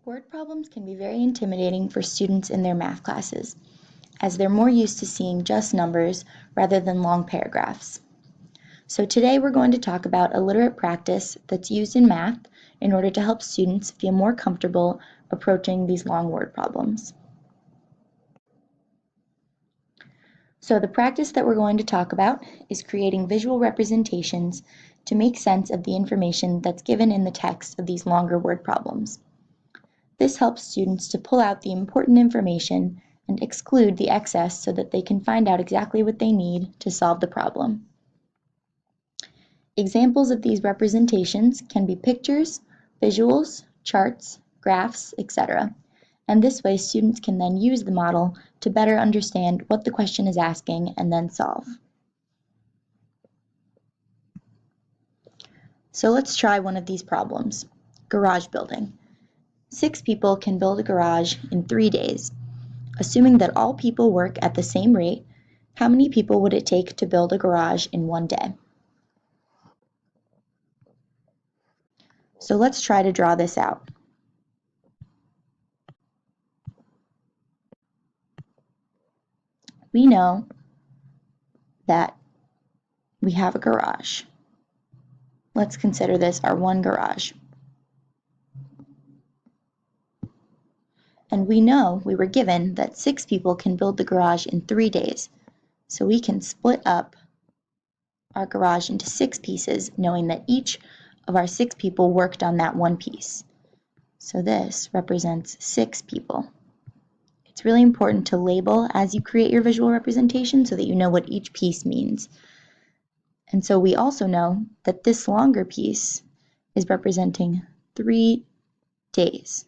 Word problems can be very intimidating for students in their math classes, as they're more used to seeing just numbers rather than long paragraphs. So today we're going to talk about a literate practice that's used in math in order to help students feel more comfortable approaching these long word problems. So the practice that we're going to talk about is creating visual representations to make sense of the information that's given in the text of these longer word problems. This helps students to pull out the important information and exclude the excess so that they can find out exactly what they need to solve the problem. Examples of these representations can be pictures, visuals, charts, graphs, etc. And this way students can then use the model to better understand what the question is asking and then solve. So let's try one of these problems. Garage building. 6 people can build a garage in 3 days. Assuming that all people work at the same rate, how many people would it take to build a garage in 1 day? So let's try to draw this out. We know that we have a garage. Let's consider this our one garage. And we know we were given that 6 people can build the garage in 3 days. So we can split up our garage into 6 pieces, knowing that each of our 6 people worked on that one piece. So this represents 6 people. It's really important to label as you create your visual representation so that you know what each piece means. And so we also know that this longer piece is representing 3 days.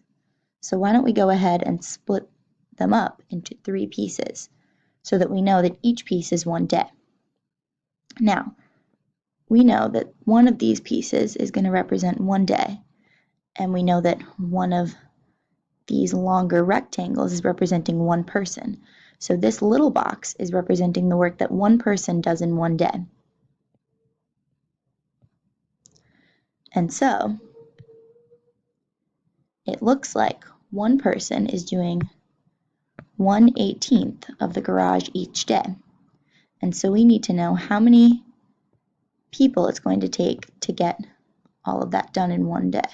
So why don't we go ahead and split them up into 3 pieces so that we know that each piece is 1 day. Now, we know that one of these pieces is going to represent 1 day, and we know that one of these longer rectangles is representing 1 person. So this little box is representing the work that 1 person does in 1 day. And so it looks like 1 person is doing 1/18th of the garage each day. And so we need to know how many people it's going to take to get all of that done in 1 day.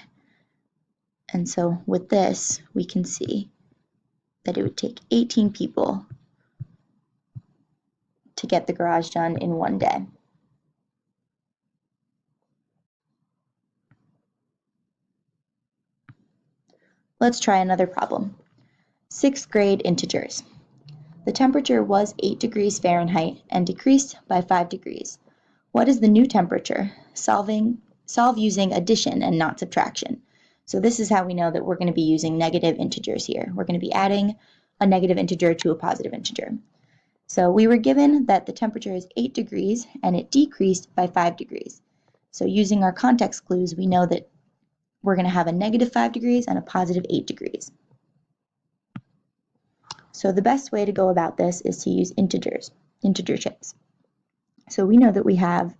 And so with this, we can see that it would take 18 people to get the garage done in 1 day. Let's try another problem. 6th grade integers. The temperature was 8 degrees Fahrenheit and decreased by 5 degrees. What is the new temperature? Solve using addition and not subtraction. So this is how we know that we're going to be using negative integers here. We're going to be adding a negative integer to a positive integer. So we were given that the temperature is 8 degrees and it decreased by 5 degrees. So using our context clues, we know that we're going to have a negative 5 degrees and a positive 8 degrees. So the best way to go about this is to use integer chips. So we know that we have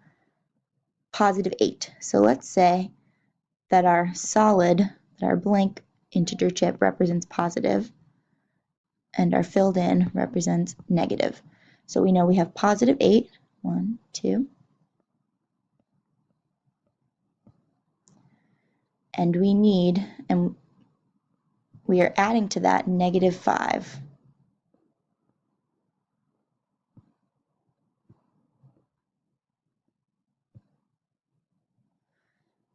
positive 8. So let's say that our blank integer chip represents positive and our filled in represents negative. So we know we have positive 8, 1, 2, and we are adding to that negative 5.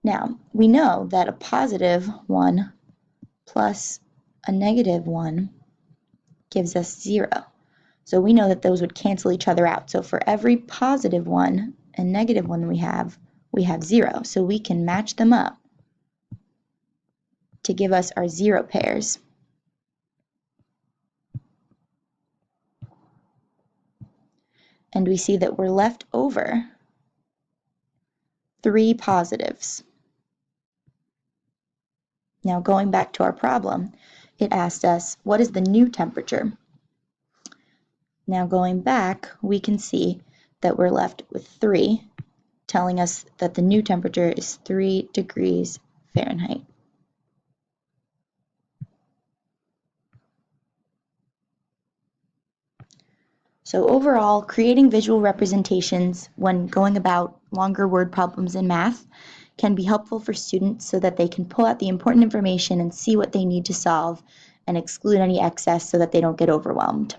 Now, we know that a positive 1 plus a negative 1 gives us 0. So we know that those would cancel each other out. So for every positive 1 and negative 1 we have 0. So we can match them up to give us our 0 pairs. And we see that we're left over 3 positives. Now going back to our problem, it asked us, what is the new temperature? Now going back, we can see that we're left with 3, telling us that the new temperature is 3 degrees Fahrenheit. So overall, creating visual representations when going about longer word problems in math can be helpful for students so that they can pull out the important information and see what they need to solve and exclude any excess so that they don't get overwhelmed.